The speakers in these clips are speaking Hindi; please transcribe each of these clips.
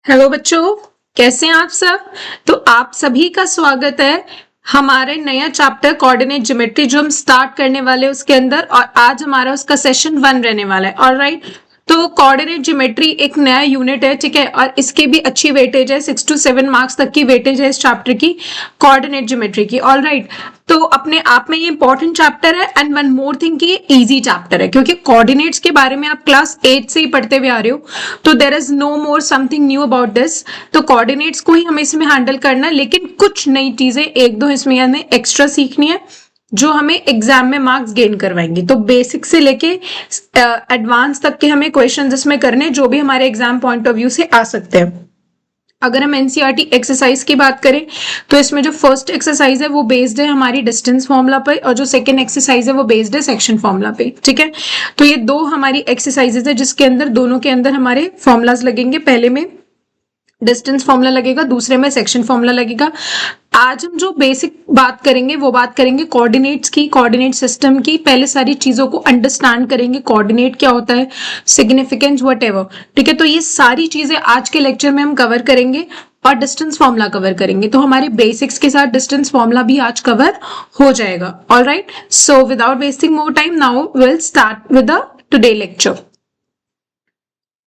हेलो बच्चों, कैसे हैं आप सब। तो आप सभी का स्वागत है हमारे नया चैप्टर कोऑर्डिनेट ज्योमेट्री जो हम स्टार्ट करने वाले हैं उसके अंदर। और आज हमारा उसका सेशन 1 रहने वाला है। ऑलराइट, तो कोऑर्डिनेट ज्योमेट्री एक नया यूनिट है, ठीक है, और इसकी भी अच्छी वेटेज है, 6 to 7 मार्क्स तक की वेटेज है इस चैप्टर की, कोऑर्डिनेट ज्योमेट्री की। ऑलराइट, तो अपने आप में ये इंपॉर्टेंट चैप्टर है। एंड वन मोर थिंग कि ये इजी चैप्टर है क्योंकि कोऑर्डिनेट्स के बारे में आप क्लास 8 से ही पढ़ते हुए आ रहे हो, तो there is no more something new about this. तो कोऑर्डिनेट्स को ही हमें इसमें हैंडल करना है, लेकिन कुछ नई चीजें एक दो इसमें हमें एक्स्ट्रा सीखनी है जो हमें एग्जाम में मार्क्स गेन करवाएंगे। तो बेसिक से लेके एडवांस तक के हमें क्वेश्चन इसमें करने जो भी हमारे एग्जाम पॉइंट ऑफ व्यू से आ सकते हैं। अगर हम एनसीईआरटी एक्सरसाइज की बात करें तो इसमें जो फर्स्ट एक्सरसाइज है वो बेस्ड है हमारी डिस्टेंस फॉर्मूला पे, और जो सेकंड एक्सरसाइज है वो बेस्ड है सेक्शन फॉर्मूला पे, ठीक है। तो ये दो हमारी एक्सरसाइजेज है जिसके अंदर दोनों के अंदर हमारे फॉर्मूलाज लगेंगे। पहले में डिस्टेंस फॉर्मूला लगेगा, दूसरे में सेक्शन फॉर्मूला लगेगा। आज हम जो बेसिक बात करेंगे वो बात करेंगे कोऑर्डिनेट्स की, कोऑर्डिनेट सिस्टम की। पहले सारी चीजों को अंडरस्टैंड करेंगे, कोऑर्डिनेट क्या होता है, सिग्निफिकेंस व्हाटएवर, ठीक है। तो ये सारी चीजें आज के लेक्चर में हम कवर करेंगे और डिस्टेंस फॉर्मूला कवर करेंगे। तो हमारे बेसिक्स के साथ डिस्टेंस फॉर्मूला भी आज कवर हो जाएगा। Alright, so without wasting more time now will start with the today lecture.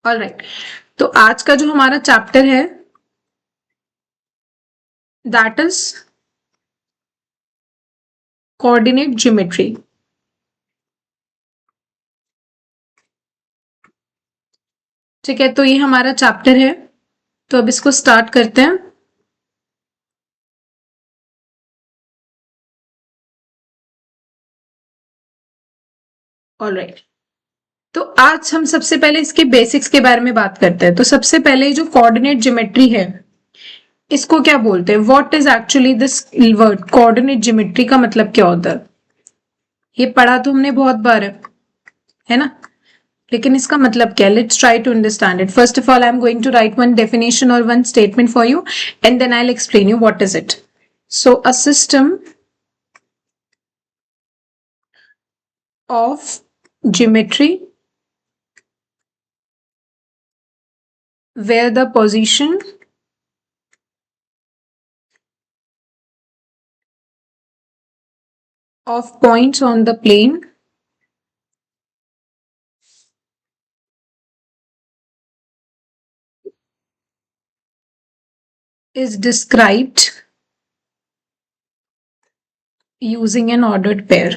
Alright, तो आज का जो हमारा चैप्टर है दैट इज कोऑर्डिनेट ज्योमेट्री। ठीक है, तो ये हमारा चैप्टर है, तो अब इसको स्टार्ट करते हैं। ऑलराइट, तो आज हम सबसे पहले इसके बेसिक्स के बारे में बात करते हैं। तो सबसे पहले जो कोऑर्डिनेट ज्योमेट्री है इसको क्या बोलते हैं, what is actually this word coordinate geometry का मतलब क्या होता है। ये पढ़ा तो हमने बहुत बार है ना, लेकिन इसका मतलब क्या है, let's try to understand it. First of all I am going to write one definition और one statement for you and then I will explain you what is it. So a system of geometry where the position of points on the plane is described using an ordered pair.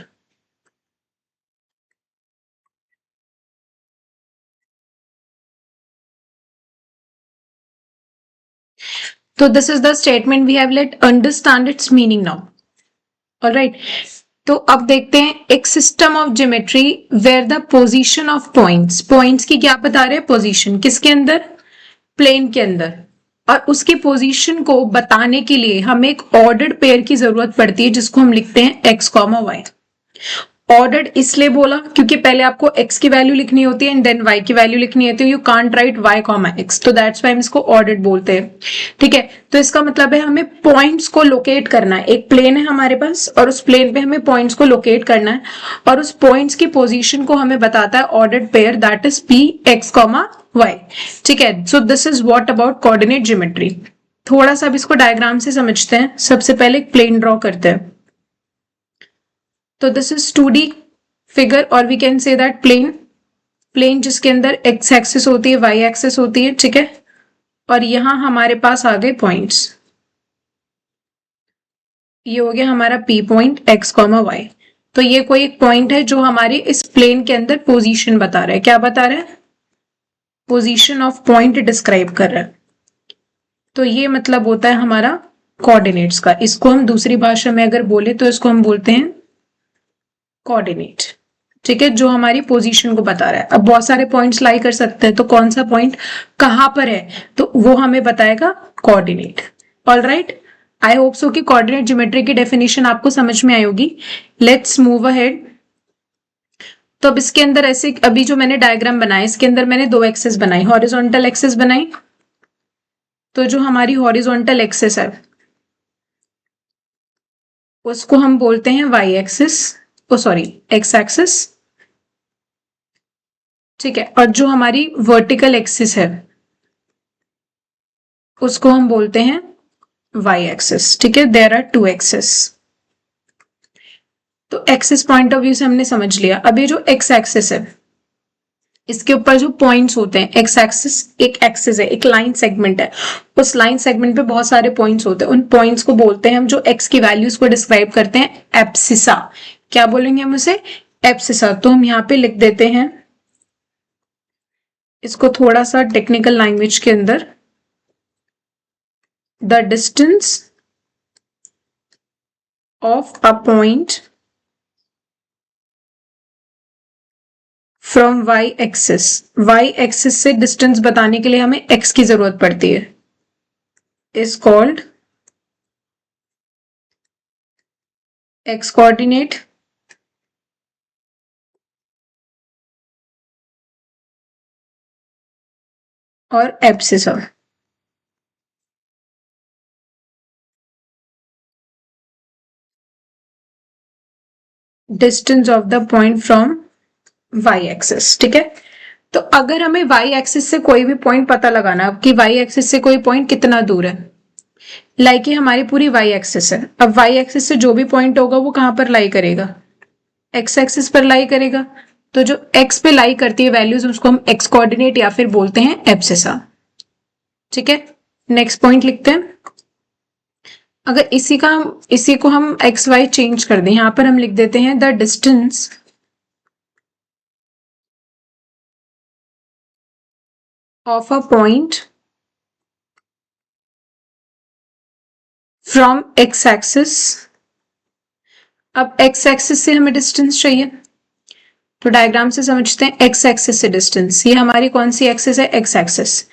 So this is the statement we have. Let understand its meaning now. All right. तो अब देखते हैं एक system of geometry where the position of points, points की क्या बता रहे हैं, पोजीशन किसके अंदर, प्लेन के अंदर। और उसकी पोजीशन को बताने के लिए हमें एक ऑर्डर्ड पेयर की जरूरत पड़ती है जिसको हम लिखते हैं एक्स कॉमा वाई। ऑर्डर्ड इसलिए बोला क्योंकि पहले आपको x की वैल्यू लिखनी होती है एंड देन y की वैल्यू लिखनी होती है। You can't right y comma x, तो दैट्स व्हाई हम इसको ऑर्डर्ड बोलते हैं, ठीक है। तो इसका मतलब है हमें पॉइंट्स को लोकेट करना है। एक प्लेन है हमारे पास और उस प्लेन पे हमें पॉइंट्स को लोकेट करना है और उस पॉइंट्स की पोजीशन को हमें बताता है ordered pair that is p x comma y, ठीक है। सो this is what about coordinate geometry. थोड़ा सा अब इसको डायग्राम से समझते हैं। सबसे पहले एक प्लेन ड्रॉ करते हैं। तो दिस इज 2D फिगर और we can say that plane जिसके अंदर x एक्सिस होती है, y एक्सिस होती है, ठीक है। और यहां हमारे पास आ गए पॉइंट्स, ये हो गया हमारा P point x comma y. तो ये कोई एक पॉइंट है जो हमारे इस प्लेन के अंदर पोजीशन बता रहा है। क्या बता रहा है, पोजीशन ऑफ पॉइंट डिस्क्राइब कर रहा है। तो ये मतलब होता है हमारा कोऑर्डिनेट्स का। इसको हम दूसरी भाषा में अगर बोले तो इसको हम बोलते हैं कोऑर्डिनेट, ठीक है, जो हमारी पोजीशन को बता रहा है। अब बहुत सारे पॉइंट्स लाई कर सकते हैं, तो कौन सा पॉइंट कहां पर है तो वो हमें बताएगा coordinate. Alright, I hope so कि कोऑर्डिनेट ज्योमेट्री की डेफिनेशन आपको समझ में आई होगी। Let's move ahead. तो अब इसके अंदर ऐसे अभी जो मैंने डायग्राम बनाया इसके अंदर मैंने दो एक्सेस बनाई, हॉरिजॉन्टल एक्सेस बनाई। तो जो हमारी हॉरिजॉन्टल एक्सेस है उसको हम बोलते हैं वाई एक्सिस, ओ सॉरी एक्स एक्सिस, ठीक है। और जो हमारी वर्टिकल एक्सिस है उसको हम बोलते हैं वाई एक्सिस। ठीक है, देयर आर टू एक्सिस। तो एक्सिस पॉइंट ऑफ व्यू से हमने समझ लिया। अब ये जो एक्स एक्सिस है, इसके ऊपर जो पॉइंट्स होते हैं, एक्स एक्सिस एक एक्सिस है, एक लाइन सेगमेंट है, उस लाइन सेगमेंट पे बहुत सारे पॉइंट्स होते हैं। उन पॉइंट्स को बोलते हैं हम, जो एक्स की वैल्यूज को डिस्क्राइब करते हैं, एब्सिसा। क्या बोलेंगे हम उसे? एब्सिसा। तो हम यहाँ पे लिख देते हैं इसको थोड़ा सा टेक्निकल लैंग्वेज के अंदर, the distance of a point from y axis. Y axis से डिस्टेंस बताने के लिए हमें एक्स की जरूरत पड़ती है, इज कॉल्ड एक्स कोऑर्डिनेट। और abscissa. Distance of the point from y axis. ठीक है, तो अगर हमें वाई एक्सिस से कोई भी पॉइंट पता लगाना कि वाई एक्सिस से कोई पॉइंट कितना दूर है, लाइक ये हमारी पूरी वाई एक्सिस है। अब वाई एक्सिस से जो भी पॉइंट होगा वो कहां पर लाई करेगा? एक्स एक्सिस पर लाई करेगा। तो जो एक्स पे लाई करती है वैल्यूज, उसको हम एक्स कोऑर्डिनेट या फिर बोलते हैं एब्सिसा। ठीक है, नेक्स्ट पॉइंट लिखते हैं। अगर इसी को हम एक्स वाई चेंज कर दें, यहां पर हम लिख देते हैं the distance of a point from x axis. अब एक्स एक्सिस से हमें डिस्टेंस चाहिए, तो डायग्राम से समझते हैं। एक्स एक्सिस से डिस्टेंस, ये हमारी कौन सी एक्सिस है? X axis.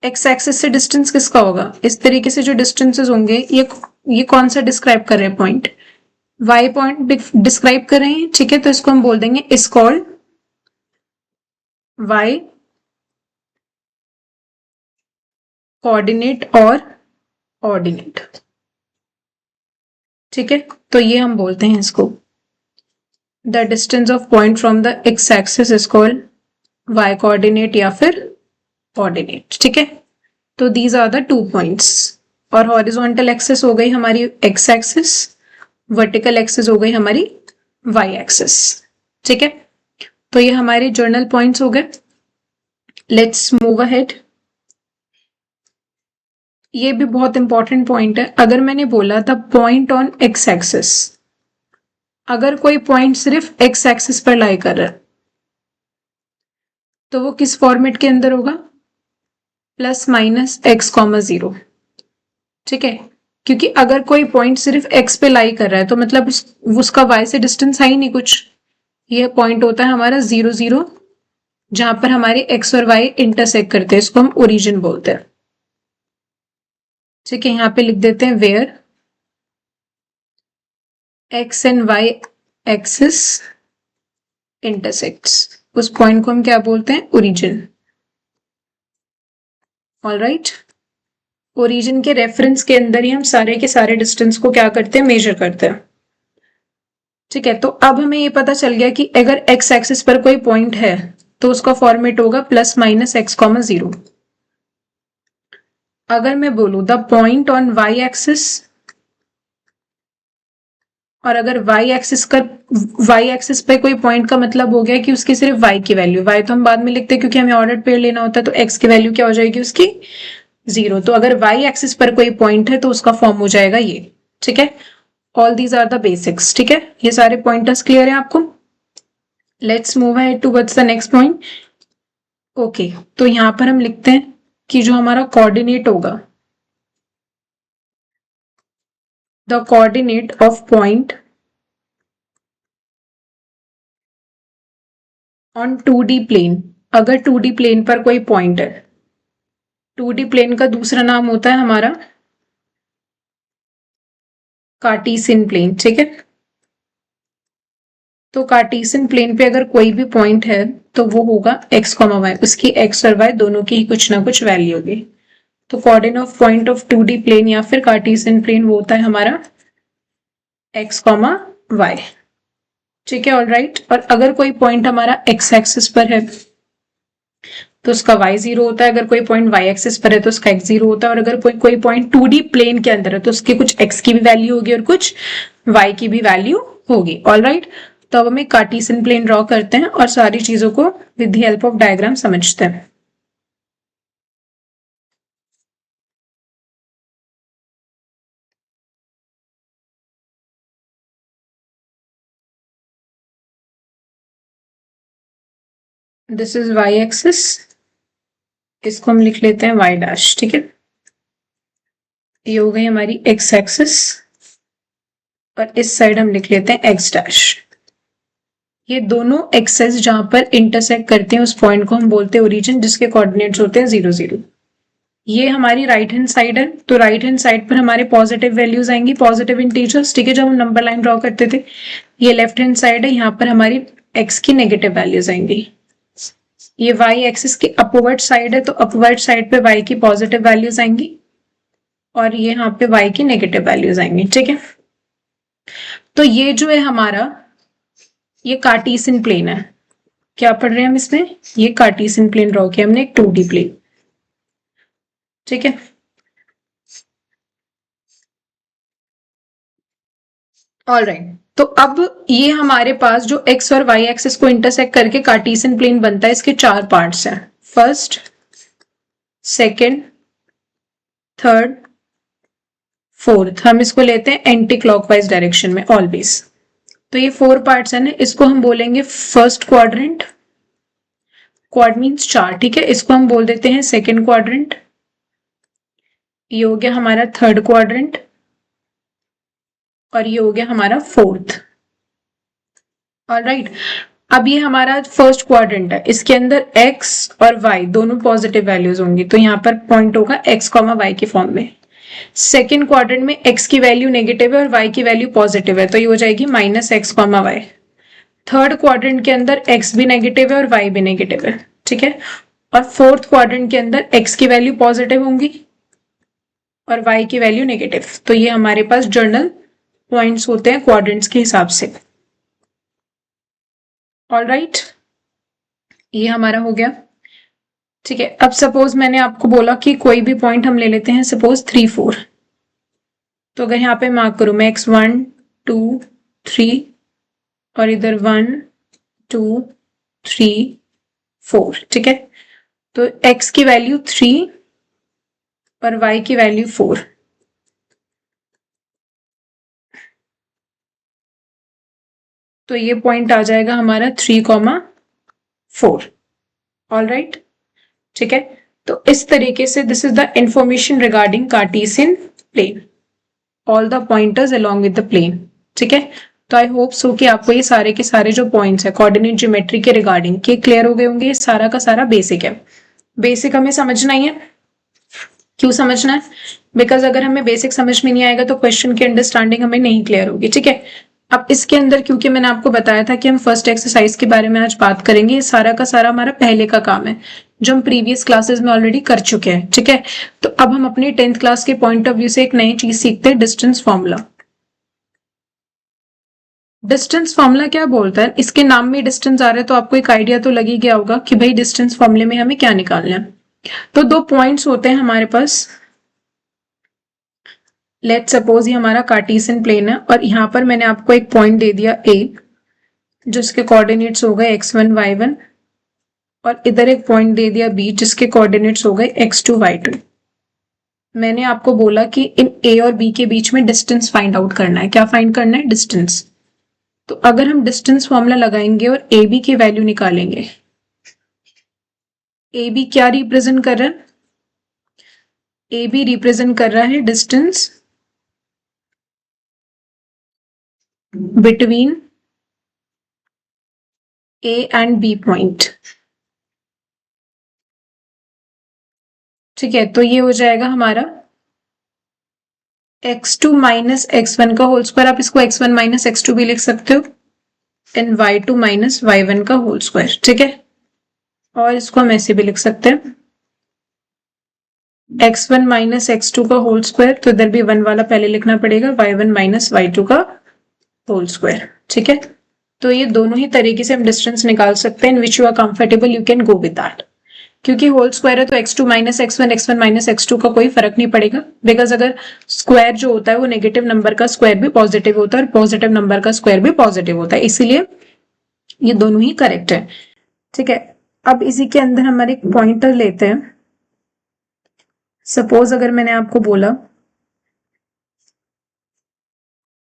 एक्स एक्सिस से डिस्टेंस किसका होगा? इस तरीके से जो डिस्टेंसेस होंगे, ये कौन सा डिस्क्राइब कर रहे हैं? पॉइंट वाई पॉइंट डिस्क्राइब कर रहे हैं। ठीक है, तो इसको हम बोल देंगे इज कॉल्ड वाई कोऑर्डिनेट और ऑर्डिनेट। ठीक है, तो ये हम बोलते हैं इसको the distance of point from the x axis is called y coordinate या फिर ऑर्डिनेट। ठीक है, तो these are the two points. और हॉरिजॉन्टल एक्सिस हो गई हमारी एक्स एक्सिस, वर्टिकल एक्सिस हो गई हमारी वाई एक्सिस। ठीक है, तो ये हमारे जर्नल पॉइंट्स हो गए। Let's move ahead. ये भी बहुत इंपॉर्टेंट पॉइंट है। अगर मैंने बोला था पॉइंट ऑन एक्स एक्सिस, अगर कोई पॉइंट सिर्फ एक्स एक्सिस पर लाई कर रहा है, तो वो किस फॉर्मेट के अंदर होगा? Plus minus x comma zero. ठीक है, क्योंकि अगर कोई पॉइंट सिर्फ एक्स पे लाई कर रहा है, तो मतलब उसका वाई से डिस्टेंस है ही नहीं कुछ। ये पॉइंट होता है हमारा 0 0, जहां पर हमारे एक्स और वाई इंटरसेक्ट करते हैं, इसको हम ओरिजिन बोलते हैं। ठीक है, यहां पे लिख देते हैं where x and y axis intersects. उस पॉइंट को हम क्या बोलते हैं? ओरिजिन। ऑलराइट, ओरिजिन के रेफरेंस के अंदर ही हम सारे के सारे डिस्टेंस को क्या करते हैं? मेजर करते हैं। ठीक है, तो अब हमें ये पता चल गया कि अगर एक्स एक्सिस पर कोई पॉइंट है, तो उसका फॉर्मेट होगा plus minus x comma zero. अगर मैं बोलूं the point on y axis, और अगर वाई एक्सिस पे कोई पॉइंट का मतलब हो गया कि उसकी सिर्फ वाई की वैल्यू, वाई तो हम बाद में लिखते हैं क्योंकि हमें ऑर्डर पेयर लेना होता है, तो एक्स की वैल्यू क्या हो जाएगी उसकी? 0। तो अगर वाई एक्सिस पर कोई पॉइंट है तो उसका फॉर्म हो जाएगा ये। ठीक है, all these are the basics. ठीक है, ये सारे पॉइंटर्स क्लियर है आपको? Let's move ahead towards the next point. Okay, तो यहां पर हम लिखते हैं कि जो हमारा कोऑर्डिनेट होगा, the coordinate of point on 2D plane. अगर 2D प्लेन पर कोई पॉइंट है, 2D प्लेन का दूसरा नाम होता है हमारा कार्टेशियन प्लेन। ठीक है, तो कार्टेशियन प्लेन पे अगर कोई भी पॉइंट है, तो वो होगा एक्स कॉमा वाई, उसकी एक्स और वाई दोनों की ही कुछ ना कुछ वैल्यू होगी। तो coordinate of point of 2D plane या फिर कार्टेशियन प्लेन वो होता है हमारा एक्स कॉमा वाई। ठीक है, ऑलराइट। और अगर कोई पॉइंट हमारा एक्स एक्सिस पर है, तो उसका y 0 होता है, अगर कोई पॉइंट y एक्सिस पर है तो उसका x 0 होता है, और अगर कोई पॉइंट 2D प्लेन के अंदर है तो उसकी कुछ x की भी वैल्यू होगी और कुछ y की भी वैल्यू होगी। ऑलराइट, तो अब हम एक कार्टेशियन प्लेन ड्रॉ करते हैं और सारी चीजों को with the help of diagram समझते हैं। दिस इज y एक्सिस, इसको हम लिख लेते हैं y डैश, ठीक है। ये हो गई हमारी x एक्सिस और इस साइड हम लिख लेते हैं x डैश। ये दोनों एक्सेस जहां पर इंटरसेक्ट करते हैं उस पॉइंट को हम बोलते हैं ओरिजिन, जिसके कोऑर्डिनेट्स होते हैं 0 0। ये हमारी राइट हैंड साइड है, तो राइट हैंड साइड पर हमारे पॉजिटिव वैल्यूज आएंगी, पॉजिटिव इंटीजर्स, ठीक है, जब हम नंबर लाइन ड्रॉ करते थे। ये लेफ्ट हैंड साइड है, यहाँ पर हमारी x की नेगेटिव वैल्यूज आएंगी। ये y एक्सिस की अपवर्ड साइड है, तो अपवर्ड साइड पे y की पॉजिटिव वैल्यूज आएंगी और ये यहाँ पे y की नेगेटिव वैल्यूज आएंगी, ठीक है। तो ये जो है हमारा, ये कार्टेशियन प्लेन है। क्या पढ़ रहे हैं हम इसमें? ये कार्टेशियन प्लेन ड्रॉ किया हमने, एक 2D प्लेन, ठीक है। ऑलराइट, तो अब ये हमारे पास जो x और y एक्सिस को इंटरसेक्ट करके कार्टेशियन प्लेन बनता है, इसके 4 पार्ट्स हैं। First, second, third, fourth. हम इसको लेते हैं एंटी क्लॉकवाइज डायरेक्शन में ऑलवेज। तो ये 4 पार्ट्स है ना, इसको हम बोलेंगे फर्स्ट क्वाड्रेंट, क्वाड मीन्स 4, ठीक है। इसको हम बोल देते हैं सेकेंड क्वाड्रेंट, ये हो गया हमारा थर्ड क्वाड्रेंट और ये हो गया हमारा फोर्थ। ऑलराइट, अब ये हमारा फर्स्ट क्वाड्रेंट है, इसके अंदर x और y दोनों पॉजिटिव वैल्यूज होंगी, तो यहाँ पर पॉइंट होगा x, y के फॉर्म में। सेकेंड क्वाड्रेंट में x की वैल्यू नेगेटिव है और y की वैल्यू पॉजिटिव है, तो ये हो जाएगी -x, y। थर्ड क्वाड्रेंट के अंदर x भी नेगेटिव है और y भी नेगेटिव है, ठीक है। और फोर्थ क्वाड्रेंट के अंदर x की वैल्यू पॉजिटिव होंगी और y की वैल्यू नेगेटिव। तो ये हमारे पास जर्नल पॉइंट्स होते हैं क्वाड्रेंट्स के हिसाब से। ऑलराइट, ये हमारा हो गया, ठीक है। अब सपोज मैंने आपको बोला कि कोई भी पॉइंट हम ले लेते हैं, सपोज 3 4। तो अगर यहाँ पे मार्क करूं मैं x 1 2 3 और इधर 1 2 3 4, ठीक है। तो x की वैल्यू 3 और y की वैल्यू 4। तो ये पॉइंट आ जाएगा हमारा 3, 4। ऑलराइट, ठीक है। तो इस तरीके से this is the information regarding Cartesian plane, all the pointers along with the plane, ठीक है। तो आई होप सो कि आपको ये सारे के सारे जो पॉइंट्स है कोऑर्डिनेट ज्योमेट्री के रिगार्डिंग के क्लियर हो गए होंगे। ये सारा का सारा बेसिक है, बेसिक हमें समझना ही है। क्यों समझना है? बिकॉज अगर हमें बेसिक समझ में नहीं आएगा तो क्वेश्चन की अंडरस्टैंडिंग हमें नहीं क्लियर होगी, ठीक है। अब इसके अंदर क्योंकि मैंने आपको बताया था कि हम फर्स्ट एक्सरसाइज के बारे में आज बात करेंगे, ये सारा का सारा हमारा पहले का काम है जो हम प्रीवियस क्लासेस में ऑलरेडी कर चुके हैं, ठीक है। तो अब हम अपनी 10th क्लास के पॉइंट ऑफ व्यू से एक नई चीज सीखते हैं, डिस्टेंस फॉर्मूला। डिस्टेंस फॉर्मूला क्या बोलता है? इसके नाम में डिस्टेंस आ रहा है तो आपको एक आइडिया तो लग ही गया होगा कि भाई डिस्टेंस फॉर्मूले में हमें क्या निकालना है। तो 2 पॉइंट्स होते हैं हमारे पास। लेट सपोज ये हमारा कार्टेशियन प्लेन है और यहाँ पर मैंने आपको एक पॉइंट दे दिया A, जिसके कोऑर्डिनेट्स हो गए x1 y1, और इधर एक पॉइंट दे दिया B जिसके कोऑर्डिनेट्स हो गए x2 y2। मैंने आपको बोला कि इन A और B के बीच में डिस्टेंस फाइंड आउट करना है। क्या फाइंड करना है? डिस्टेंस। तो अगर हम डिस्टेंस फॉर्मूला लगाएंगे और AB की वैल्यू निकालेंगे, AB क्या रिप्रेजेंट कर रहा है? AB रिप्रेजेंट कर रहा है distance between A and B point, ठीक है। तो ये हो जाएगा हमारा x2 माइनस x1 का होल स्क्वायर। आप इसको x1 माइनस x2 भी लिख सकते हो, एंड y2 माइनस y1 का होल स्क्वायर, ठीक है। और इसको हम ऐसे भी लिख सकते हैं x1 माइनस x2 का होल स्क्वायर, तो इधर भी 1 वाला पहले लिखना पड़ेगा, y1 माइनस y2 का होल स्क्वायर, ठीक है। तो ये दोनों ही तरीके से हम डिस्टेंस निकाल सकते हैं, in which you are comfortable you can go with that. क्योंकि होल स्क्वायर है तो x2 minus x1 x1 minus x2 का कोई फर्क नहीं पड़ेगा, बिकॉज अगर स्क्वायर जो होता है वो नेगेटिव नंबर का स्क्वायर भी पॉजिटिव होता है और पॉजिटिव नंबर का स्क्वायर भी पॉजिटिव होता है, इसीलिए ये दोनों ही करेक्ट है। ठीक है, अब इसी के अंदर हमारे एक पॉइंटर लेते हैं। सपोज अगर मैंने आपको बोला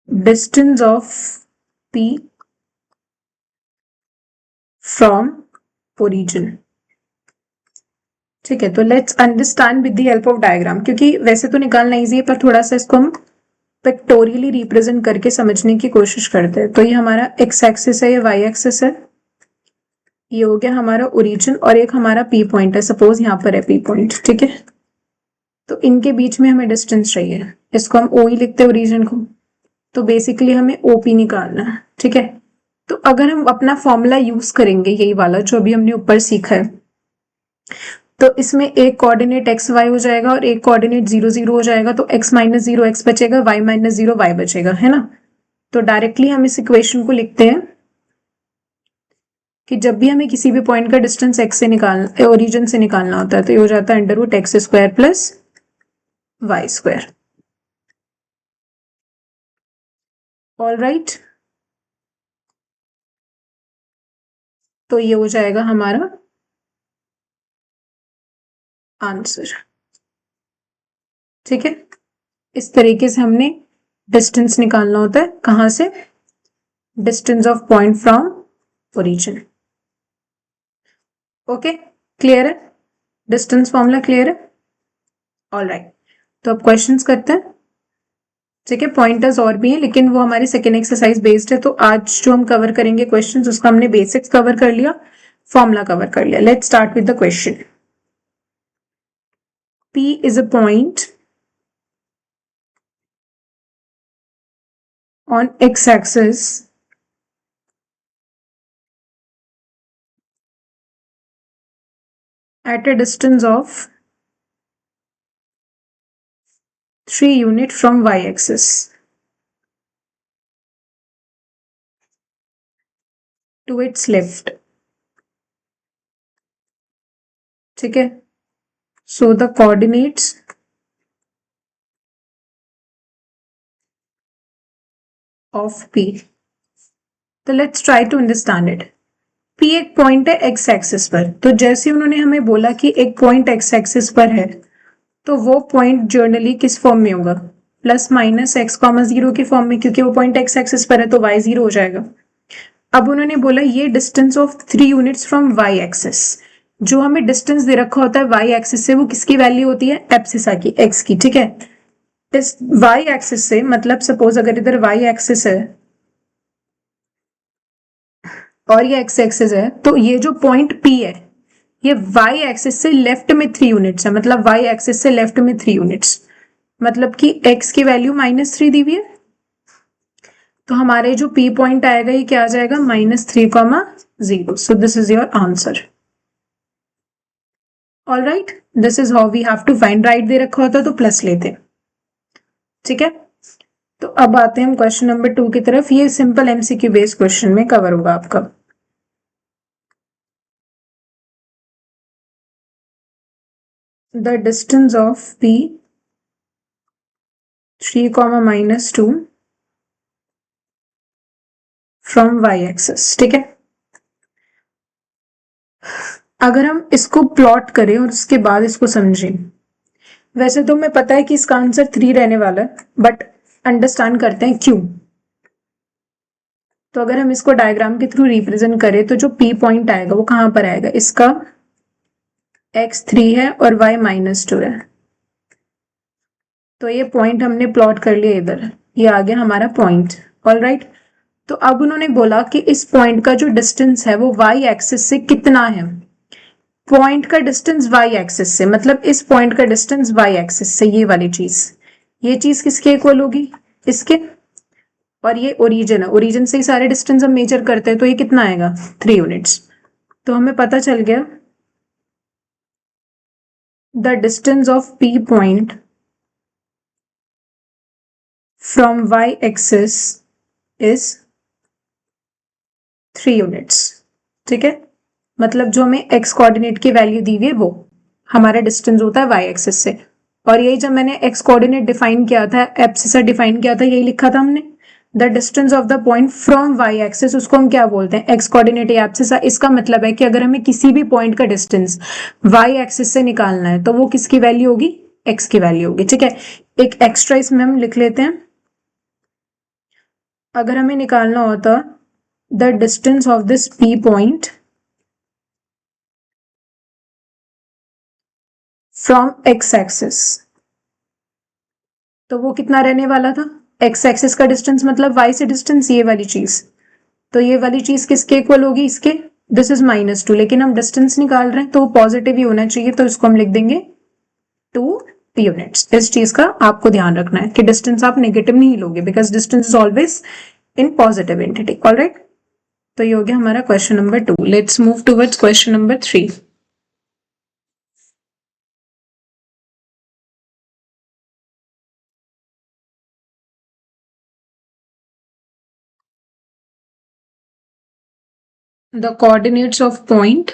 distance of P from origin. ठीक है, तो let's understand with the help of diagram, क्योंकि वैसे तो निकालना इजी है पर थोड़ा सा इसको हम पिक्टोरियली रिप्रेजेंट करके समझने की कोशिश करते हैं। तो ये हमारा एक्स एक्सिस है, ये वाई एक्सिस है, ये हो गया हमारा ओरिजिन, और एक हमारा पी पॉइंट है, सपोज यहाँ पर है पी पॉइंट। ठीक है, तो इनके बीच में हमें डिस्टेंस चाहिए, इसको हम ओ ही लिखते हैं ओरिजिन को, तो बेसिकली हमें ओपी निकालना है। ठीक है, तो अगर हम अपना फॉर्मूला यूज करेंगे यही वाला जो अभी हमने ऊपर सीखा है, तो इसमें एक कोऑर्डिनेट एक्स वाई हो जाएगा और एक कोऑर्डिनेट 0 0 हो जाएगा, तो x माइनस 0 एक्स बचेगा, y माइनस 0 वाई बचेगा, है ना। तो डायरेक्टली हम इस इक्वेशन को लिखते हैं कि जब भी हमें किसी भी पॉइंट का डिस्टेंस x से निकालना, ओरिजिन से निकालना होता है, तो ये हो जाता है under root x square plus y square. All right, तो ये हो जाएगा हमारा आंसर। ठीक है, इस तरीके से हमने डिस्टेंस निकालना होता है, कहां से, distance of point from origin. Okay, clear है, डिस्टेंस फॉर्मूला क्लियर है। ऑल राइट, तो अब क्वेश्चंस करते हैं। ठीक है, पॉइंटर्स और भी हैं लेकिन वो हमारी सेकेंड एक्सरसाइज बेस्ड है, तो आज जो हम कवर करेंगे क्वेश्चंस, उसका हमने बेसिक्स कवर कर लिया, फॉर्मूला कवर कर लिया। Let's start with the question. P is a point on x-axis at a distance of 3 unit from y-axis to its left. ठीक है, so the coordinates of P. तो let's try to understand it. P एक पॉइंट है एक्स एक्सिस पर, तो जैसे उन्होंने हमें बोला कि एक पॉइंट एक्स एक्सिस पर है, तो वो पॉइंट जनरली किस फॉर्म में होगा, प्लस माइनस एक्स कॉमा 0 के फॉर्म में, क्योंकि वो पॉइंट एक्स एक्सिस पर है तो y 0 हो जाएगा। अब उन्होंने बोला ये distance of 3 units from y axis, जो हमें डिस्टेंस दे रखा होता है y एक्सिस से, वो किसकी वैल्यू होती है, एब्सिसा की, x की। ठीक है, इस y एक्सिस से, मतलब सपोज अगर इधर y एक्सिस है और ये x एक्सिस है, तो ये जो पॉइंट P है ये y एक्सिस से लेफ्ट में 3 यूनिट्स है, मतलब y एक्सिस से लेफ्ट में 3 यूनिट्स, मतलब कि x की वैल्यू -3 दी हुई है, तो हमारे जो P पॉइंट आएगा ये क्या आ जाएगा, -3,0। So this is your answer. All right, this is how we have to find, right दे रखा होता तो प्लस लेते। ठीक है, तो अब आते हैं हम क्वेश्चन नंबर 2 की तरफ। ये सिंपल एमसीक्यू बेस्ड क्वेश्चन में कवर होगा आपका। The distance of P 3, -2 from y axis. ठीक है, अगर हम इसको प्लॉट करें और उसके बाद इसको समझें, वैसे तो हमें पता है कि इसका आंसर 3 रहने वाला है, बट अंडरस्टैंड करते हैं क्यों। तो अगर हम इसको डायग्राम के थ्रू रिप्रेजेंट करें, तो जो P पॉइंट आएगा वो कहां पर आएगा, इसका x3 है और y -2 है, तो ये पॉइंट हमने प्लॉट कर लिया इधर, ये आ गया हमारा पॉइंट। ऑल राइट, तो अब उन्होंने बोला कि इस पॉइंट का जो डिस्टेंस है वो y एक्सिस से कितना है, पॉइंट का डिस्टेंस y एक्सिस से, मतलब इस पॉइंट का डिस्टेंस y एक्सिस से, ये वाली चीज, ये चीज किसके इक्वल होगी, इसके, और ये ओरिजिन है, ओरिजिन से ही सारे डिस्टेंस हम मेजर करते हैं, तो ये कितना आएगा, 3 यूनिट्स। तो हमें पता चल गया the distance of P point from y axis is 3 units. ठीक है, मतलब जो हमें एक्स कोऑर्डिनेट की वैल्यू दी हुई है वो हमारा डिस्टेंस होता है वाई एक्सिस से। और यही जब मैंने एक्स कोऑर्डिनेट डिफाइन किया था, एब्सिसा डिफाइन किया था, यही लिखा था हमने, the distance of the point from y axis, उसको हम क्या बोलते हैं, एक्स कोऑर्डिनेट या एब्सिसा। इसका मतलब है कि अगर हमें किसी भी पॉइंट का डिस्टेंस वाई एक्सिस से निकालना है तो वो किसकी वैल्यू होगी, एक्स की वैल्यू होगी। ठीक है, एक एक्स्ट्रा इसमें हम लिख लेते हैं, अगर हमें निकालना होता the distance of this P point from x axis, तो वो कितना रहने वाला था, एक्स एक्सिस का डिस्टेंस मतलब वाई से डिस्टेंस, ये वाली चीज, तो ये वाली चीज किसके इक्वल होगी, इसके, दिस इज -2, लेकिन हम डिस्टेंस निकाल रहे हैं तो वो पॉजिटिव ही होना चाहिए, तो इसको हम लिख देंगे 2 यूनिट्स। इस चीज का आपको ध्यान रखना है कि डिस्टेंस आप नेगेटिव नहीं लोगे, because distance is always in positive entity. Alright, तो ये हो गया हमारा question number 2। Let's move towards question number 3। The coordinates of point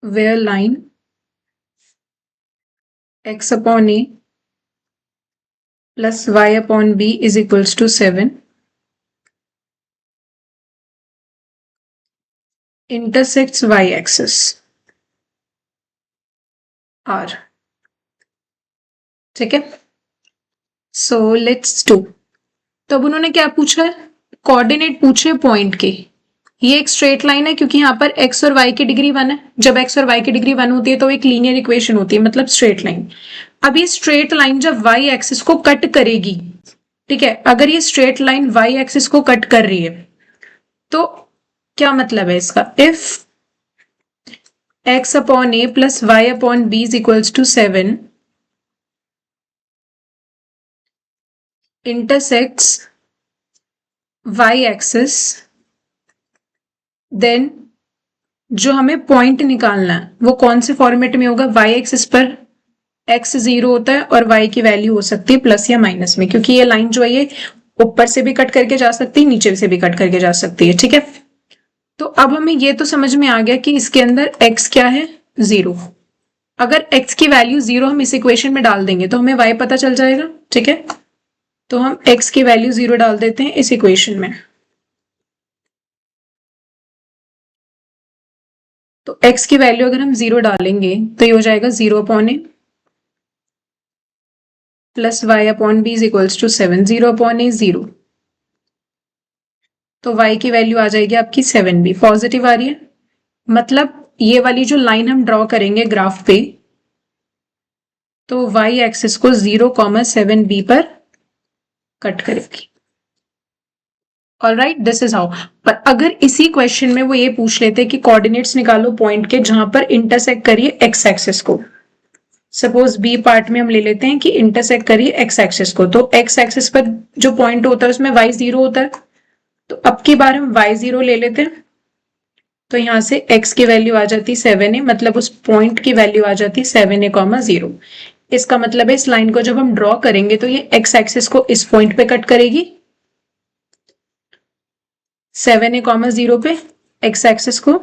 where line x upon a plus y upon b is equals to 7 intersects y axis r। ठीक है, सो लेट्स डू। तो अब उन्होंने क्या पूछा है, कोऑर्डिनेट पूछे पॉइंट के। ये एक स्ट्रेट लाइन है क्योंकि यहाँ पर x और y की डिग्री 1 है, जब x और y की डिग्री 1 होती है तो एक लीनियर इक्वेशन होती है, मतलब स्ट्रेट लाइन। अब ये स्ट्रेट लाइन जब y एक्सिस को कट करेगी, ठीक है, अगर ये स्ट्रेट लाइन y एक्सिस को कट कर रही है तो क्या मतलब है इसका, if x upon a plus y upon b is equals to 7 intersects y axis, then जो हमें पॉइंट निकालना है वो कौन से फॉर्मेट में होगा, y एक्सिस पर x 0 होता है और y की वैल्यू हो सकती है प्लस या माइनस में, क्योंकि ये लाइन जो है ये ऊपर से भी कट करके जा सकती है, नीचे से भी कट करके जा सकती है। ठीक है, तो अब हमें ये तो समझ में आ गया कि इसके अंदर x क्या है, 0। अगर x की वैल्यू 0 हम इस इक्वेशन में डाल देंगे तो हमें y पता चल जाएगा। ठीक है, तो हम x की वैल्यू 0 डाल देते हैं इस इक्वेशन में, तो x की वैल्यू अगर हम 0 डालेंगे तो ये हो जाएगा 0 upon A plus y upon B is equals to 7, 0 upon A 0, तो y की वैल्यू आ जाएगी आपकी 7b, पॉजिटिव आ रही है, मतलब ये वाली जो लाइन हम ड्रॉ करेंगे ग्राफ पे, तो y एक्सिस को 0,7b पर कट करेगी। Alright, this is how. पर अगर इसी क्वेश्चन में वो ये पूछ लेते कि कोऑर्डिनेट्स निकालो पॉइंट के जहां पर इंटरसेक्ट करिए एक्स एक्सिस को, सपोज बी पार्ट में हम ले लेते हैं कि इंटरसेक्ट करिए एक्स एक्सिस को, तो एक्स एक्सिस पर जो पॉइंट होता है उसमें y 0 होता है, तो अब की बार हम y 0 ले लेते हैं, तो यहां से x की वैल्यू आ जाती 7a, मतलब उस पॉइंट की वैल्यू आ जाती 7a, 0। इसका मतलब है इस लाइन को जब हम ड्रॉ करेंगे तो ये x एक्सिस को इस पॉइंट पे कट करेगी, 7a, 0 पे x एक्सिस को,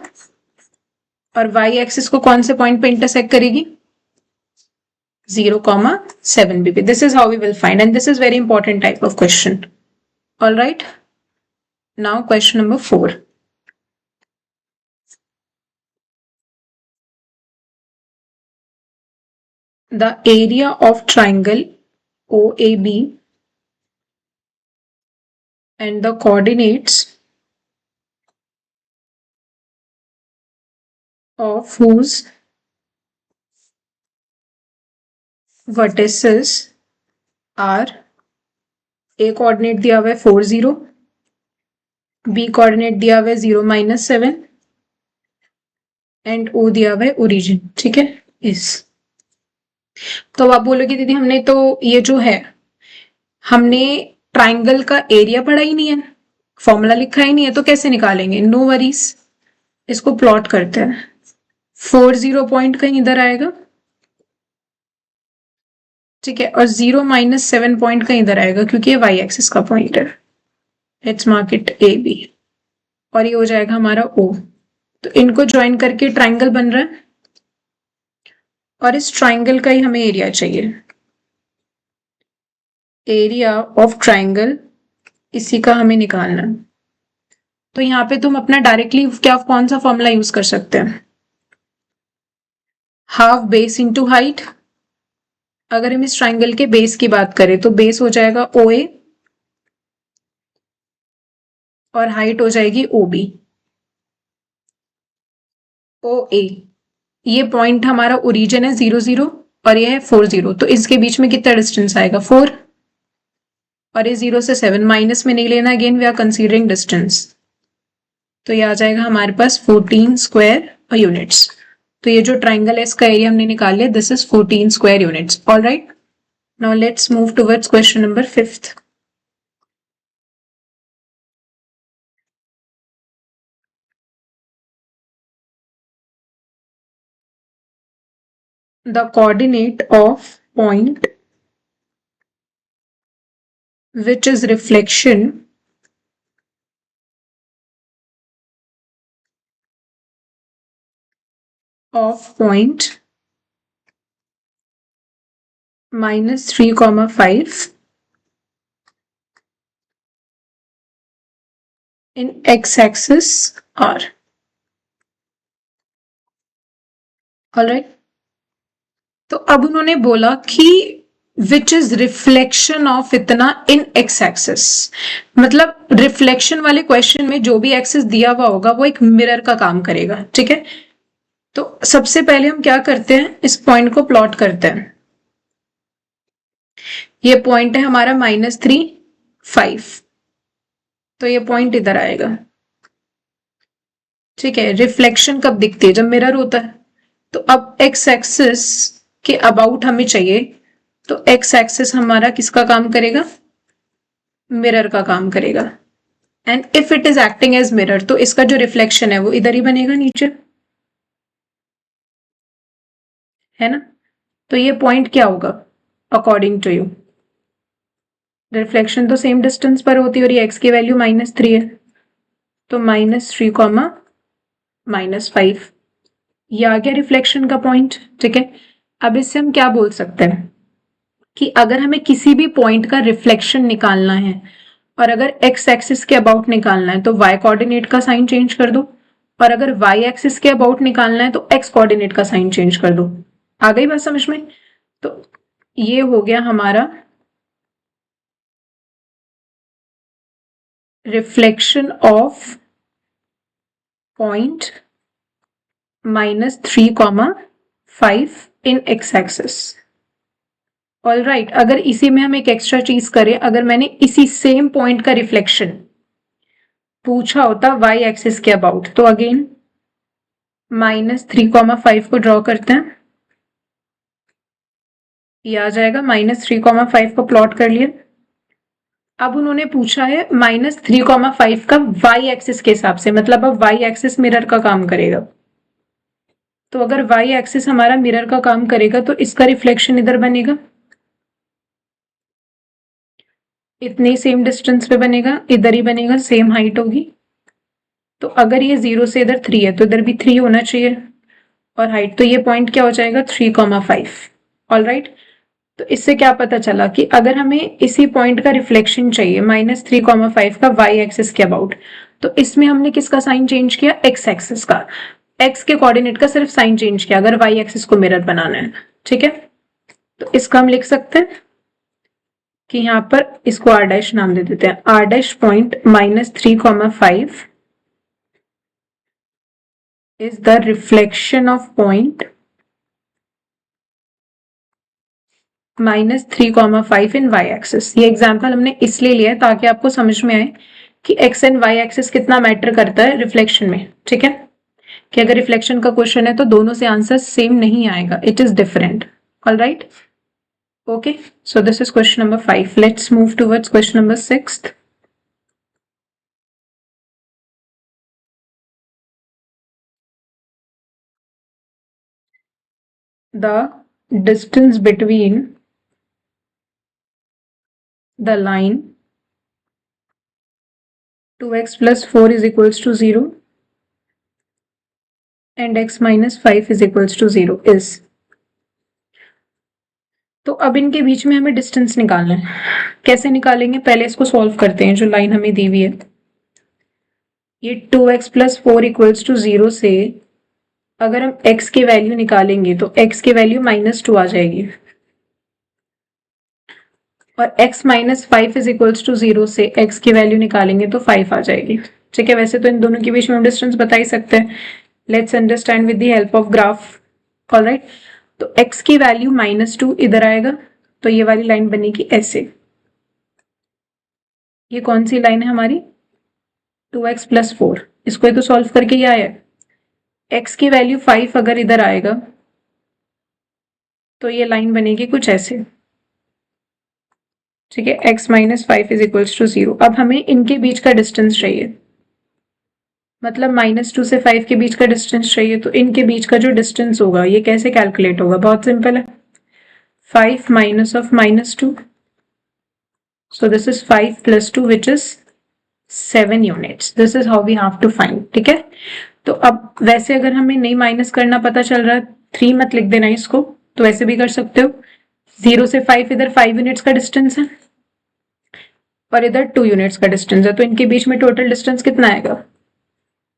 और y एक्सिस को कौन से पॉइंट पे इंटरसेक्ट करेगी, 0,7b पे। This is how we will find, and this is very important type of question. All right, now question number 4। The area of triangle OAB and the coordinates of whose vertices are, A coordinate दिया हुआ है 4 0, B coordinate दिया हुआ है 0-7 एंड O दिया हुआ है ओरिजिन। ठीक है, इस, तो आप बोलोगे दीदी हमने तो ये जो है हमने ट्राइंगल का एरिया पढ़ा ही नहीं है, फॉर्मूला लिखा ही नहीं है, तो कैसे निकालेंगे, नो वरीज, इसको प्लॉट करते हैं। 4 0 पॉइंट कहीं इधर आएगा, ठीक है, और 0-7 पॉइंट कहीं इधर आएगा क्योंकि ये y एक्सिस का पॉइंट है। Let's mark it A B. और ये हो जाएगा हमारा O। तो इनको ज्वाइन करके ट्राइंगल बन रहा है और इस ट्राइंगल का ही हमें एरिया चाहिए। एरिया ऑफ ट्राइंगल इसी का हमें निकालना है। तो यहाँ पे तुम अपना डायरेक्टली क्या कौन सा फॉर्मूला यूज कर सकते हैं, हाफ बेस इंटू हाइट। अगर हम इस ट्राइंगल के बेस की बात करें तो बेस हो जाएगा OA और हाइट हो जाएगी OB। OA ये पॉइंट हमारा ओरिजिन है 0 0 और ये है 4 0, तो इसके बीच में कितना डिस्टेंस आएगा 4, और ये 0 से 7 माइनस में नहीं लेना, again we are considering distance. तो ये आ जाएगा हमारे पास 14 स्क्वायर यूनिट्स। तो ये जो ट्राइंगल है इसका एरिया हमने निकाल लिया, this is 14 square units. All right, now let's move towards question number 5th। The coordinate of point which is reflection of point -3, 5 in x-axis r. All right. तो अब उन्होंने बोला कि विच इज रिफ्लेक्शन ऑफ इतना इन एक्स एक्सिस, मतलब रिफ्लेक्शन वाले क्वेश्चन में जो भी एक्सिस दिया हुआ होगा वो एक मिरर का काम करेगा। ठीक है, तो सबसे पहले हम क्या करते हैं, इस पॉइंट को प्लॉट करते हैं। ये पॉइंट है हमारा -3, 5, तो ये पॉइंट इधर आएगा। ठीक है, रिफ्लेक्शन कब दिखती है, जब मिरर होता है। तो अब एक्स एक्सिस के अबाउट हमें चाहिए, तो एक्स एक्सिस हमारा किसका काम करेगा, मिरर का काम करेगा। And if it is acting as mirror तो इसका जो रिफ्लेक्शन है वो इधर ही बनेगा नीचे, है ना। तो ये पॉइंट क्या होगा अकॉर्डिंग टू यू, रिफ्लेक्शन तो सेम डिस्टेंस पर होती है और ये एक्स की वैल्यू -3 है, तो -3, -5 ये आ गया रिफ्लेक्शन का पॉइंट। ठीक है, अब इससे हम क्या बोल सकते हैं कि अगर हमें किसी भी पॉइंट का रिफ्लेक्शन निकालना है और अगर एक्स एक्सिस के अबाउट निकालना है तो वाई कोऑर्डिनेट का साइन चेंज कर दो, और अगर वाई एक्सिस के अबाउट निकालना है तो एक्स कोऑर्डिनेट का साइन चेंज कर दो। आ गई बात समझ में। तो ये हो गया हमारा reflection of point -3, 5 in x axis. All right, अगर इसी में हम एक एक्स्ट्रा चीज करें, अगर मैंने इसी सेम पॉइंट का रिफ्लेक्शन पूछा होता वाई एक्सिस के अबाउट, तो अगेन -3, 5 को ड्रॉ करते हैं, ये आ जाएगा -3, 5 को प्लॉट कर लिया। अब उन्होंने पूछा है -3, 5 का वाई एक्सिस के हिसाब से, मतलब अब वाई एक्सिस मिरर का काम करेगा। तो अगर वाई एक्सिस हमारा मिरर का काम करेगा तो इसका रिफ्लेक्शन इधर बनेगा, इतने सेम डिस्टेंस पे बनेगा, इधर ही बनेगा, सेम हाइट होगी। तो अगर ये 0 से इधर 3 है तो इधर भी 3 होना चाहिए, और हाइट तो ये पॉइंट क्या हो जाएगा 3, 5। ऑल राइट, तो इससे क्या पता चला कि अगर हमें इसी पॉइंट का रिफ्लेक्शन चाहिए -3, 5 का वाई एक्सिस के अबाउट, तो इसमें हमने किसका साइन चेंज किया, एक्स एक्सिस का, एक्स के कोऑर्डिनेट का सिर्फ साइन चेंज किया अगर वाई एक्सिस को मिरर बनाना है। ठीक है, तो इसका हम लिख सकते हैं कि यहां पर इसको आर डैश नाम दे देते हैं, R dash point -3, 5 is the reflection of point -3, 5 in y axis. ये एग्जाम्पल हमने इसलिए लिया है ताकि आपको समझ में आए कि x एंड y एक्सिस कितना मैटर करता है रिफ्लेक्शन में। ठीक है, कि अगर रिफ्लेक्शन का क्वेश्चन है तो दोनों से आंसर सेम नहीं आएगा, it is different. All right, okay, so this is question number 5। Let's move towards question number 6th। The distance between the line 2x plus 4 is equals to 0 and x minus 5 is equals to 0 is। तो अब इनके बीच में हमें डिस्टेंस निकालना है। कैसे निकालेंगे? पहले इसको सॉल्व करते हैं, जो लाइन हमें दी हुई है। ये 2x plus 4 इक्वल्स टू 0 से अगर हम x की वैल्यू निकालेंगे तो x की वैल्यू -2 आ जाएगी, और x minus 5 is equals to 0 से x की वैल्यू निकालेंगे तो 5 आ जाएगी। ठीक है, वैसे तो इन दोनों के बीच में हम डिस्टेंस बता ही सकते हैं। Let's understand with the help of graph. Alright, तो x की वैल्यू -2 इधर आएगा, तो ये वाली लाइन बनेगी ऐसे। ये कौन सी लाइन है हमारी? 2x plus 4। इसको तो सॉल्व करके ये आया है। x की वैल्यू 5 अगर इधर आएगा तो ये लाइन बनेगी कुछ ऐसे। ठीक है, x minus 5 is equals to 0। अब हमें इनके बीच का डिस्टेंस चाहिए, मतलब -2 से 5 के बीच का डिस्टेंस चाहिए। तो इनके बीच का जो डिस्टेंस होगा ये कैसे कैलकुलेट होगा? बहुत सिंपल है, 5 minus of -2, so this is 5 plus 2 which is 7 units. This is how we have to find. ठीक है, तो अब वैसे अगर हमें नहीं माइनस करना पता चल रहा, 3 मत लिख देना इसको, तो ऐसे भी कर सकते हो। 0 से 5 इधर 5 यूनिट्स का डिस्टेंस है और इधर 2 यूनिट्स का डिस्टेंस है, तो इनके बीच में टोटल डिस्टेंस कितना आएगा?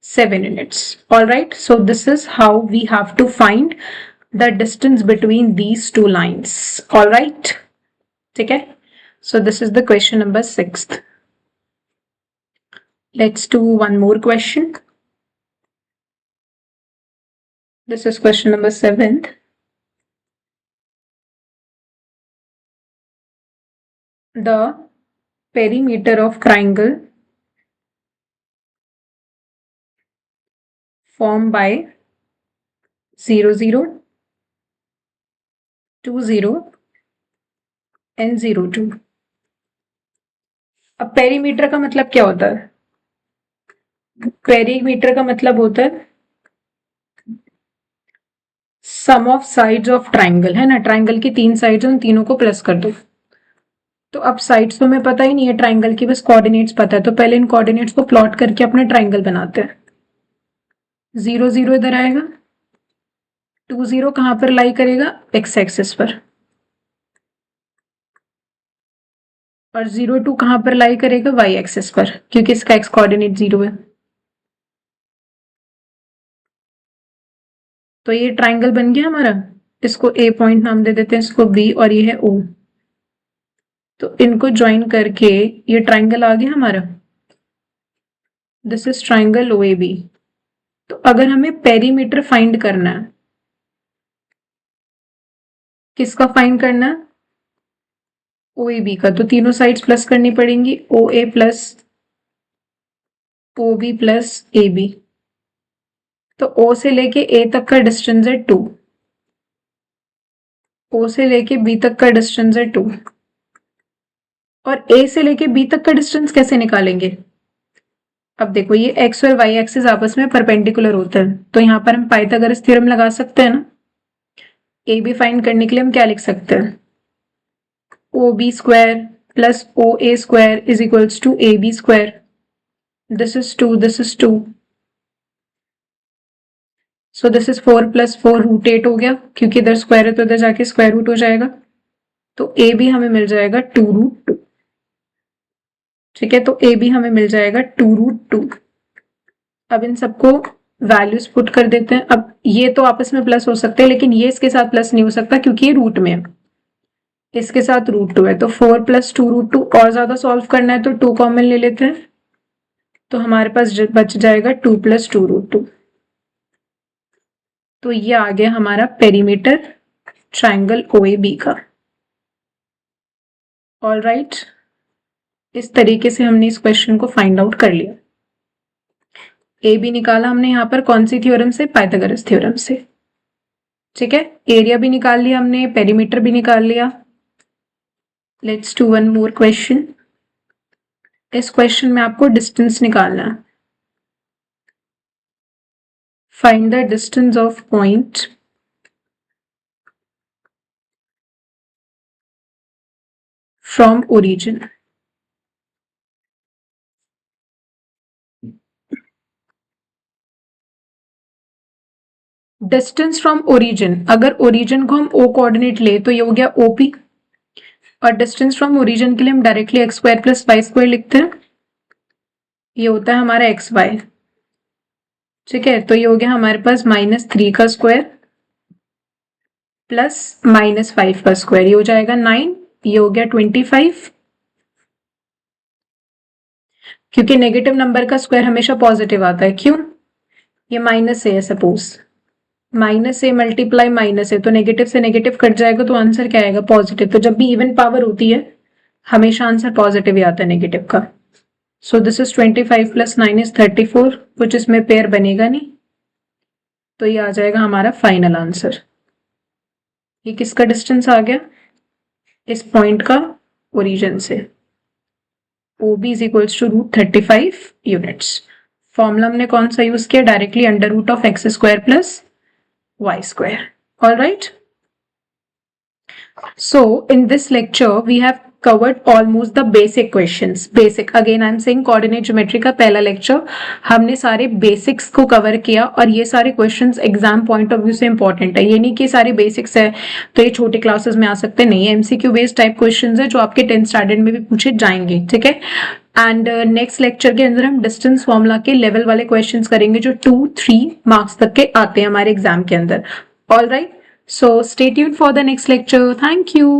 7 units. All right, so this is how we have to find the distance between these two lines. All right, okay, so this is the question number 6th. Let's do one more question. This is question number 7th. The perimeter of triangle formed by 0 0 2 0 and 0 2। अब पेरीमीटर का मतलब क्या होता है? पेरीमीटर का मतलब होता है सम ऑफ साइड्स ऑफ ट्राइंगल, है ना। ट्राइंगल की 3 साइड्स, उन तीनों को प्लस कर दो। तो अब साइड्स तो हमें पता ही नहीं है ट्राइंगल की, बस कोऑर्डिनेट्स पता है। तो पहले इन कोऑर्डिनेट्स को प्लॉट करके अपना ट्राइंगल बनाते हैं। 0 0 इधर आएगा, 2 0 कहां पर लाई करेगा? एक्स एक्सिस पर, और 0 2 कहां पर लाई करेगा? वाई एक्सिस पर, क्योंकि इसका एक्स कोऑर्डिनेट 0 है। तो ये ट्राइंगल बन गया हमारा। इसको ए पॉइंट नाम दे देते हैं, इसको बी, और ये है ओ। तो इनको ज्वाइन करके ये ट्राइंगल आ गया हमारा। This is triangle O A B. तो अगर हमें पेरीमीटर फाइंड करना है, किसका फाइंड करना है? ओ ए बी का। तो तीनों साइड्स प्लस करनी पड़ेंगी, O A plus O B plus A B. तो ओ से लेके ए तक का डिस्टेंस है 2, ओ से लेके बी तक का डिस्टेंस है 2, और ए से लेके बी तक का डिस्टेंस कैसे निकालेंगे? अब देखो, ये एक्स और वाई एक्सिस आपस में परपेंडिकुलर होता है, तो यहाँ पर हम पाइथागोरस थ्योरम लगा सकते हैं ना। ए बी फाइंड करने के लिए हम क्या लिख सकते हैं? O B square plus O A square is equals to A B square. This is 2, this is 2, so this is 4 plus 4 √8 हो गया, क्योंकि इधर स्क्वायर है तो इधर जाके स्क्वायर रूट हो जाएगा। तो ए बी हमें मिल जाएगा 2√2। ठीक है, तो ए बी हमें मिल जाएगा 2√2। अब इन सबको वैल्यूज पुट कर देते हैं। अब ये तो आपस में प्लस हो सकते हैं, लेकिन ये इसके साथ प्लस नहीं हो सकता क्योंकि ये रूट में है, इसके साथ √2 है। तो 4 प्लस 2√2, और ज्यादा सॉल्व करना है तो 2 कॉमन ले लेते हैं, तो हमारे पास बच जाएगा 2 प्लस 2√2। तो ये आ गया हमारा perimeter triangle O A B का। ऑल राइट, इस तरीके से हमने इस क्वेश्चन को फाइंड आउट कर लिया। ए बी निकाला हमने यहाँ पर कौन सी थ्योरम से? पाइथागोरस थ्योरम से। ठीक है, एरिया भी निकाल लिया हमने, पेरीमीटर भी निकाल लिया। Let's do one more question. इस क्वेश्चन में आपको डिस्टेंस निकालना है। Find the distance of point from origin. Distance from origin, अगर ओरिजिन को हम ओ कोऑर्डिनेट ले तो ये हो गया ओपी, और डिस्टेंस फ्रॉम ओरिजिन के लिए हम directly x square plus y square लिखते हैं, ये होता है हमारा एक्स वाई। ठीक है, तो ये हो गया हमारे पास -3 का स्क्वायर प्लस -5 का स्क्वायर, ये हो जाएगा 9, ये हो गया 25, क्योंकि नेगेटिव नंबर का स्क्वायर हमेशा पॉजिटिव आता है। क्यों? ये माइनस है, suppose minus A multiply minus है, तो नेगेटिव से नेगेटिव कट जाएगा तो आंसर क्या आएगा? पॉजिटिव। तो जब भी इवन पावर होती है हमेशा आंसर पॉजिटिव ही आता है नेगेटिव का। सो दिस इज 25 प्लस 9 इज 34, कुछ इसमें पेयर बनेगा नहीं, तो ये आ जाएगा हमारा फाइनल आंसर। ये किसका डिस्टेंस आ गया? इस पॉइंट का ओरिजिन से। OB is equals to √35 units. Formula हमने कौन सा यूज किया? Directly under root of x square plus y square. All right, so in this lecture we have covered almost the basic questions. Basic, again I am saying coordinate geometry का पहला लेक्चर हमने सारे बेसिक्स को कवर किया, और ये सारे questions exam point of view से इंपॉर्टेंट है। ये नहीं कि सारे बेसिक्स है तो ये छोटे क्लासेस में आ सकते नहीं है, MCQ बेस्ड टाइप क्वेश्चंस है जो आपके 10th स्टैंडर्ड में भी पूछे जाएंगे। ठीक है, एंड नेक्स्ट लेक्चर के अंदर हम डिस्टेंस फॉर्मूला के लेवल वाले क्वेश्चंस करेंगे जो 2-3 मार्क्स तक के आते हैं हमारे एग्जाम के अंदर। All right, so stay tuned for the next lecture. Thank you.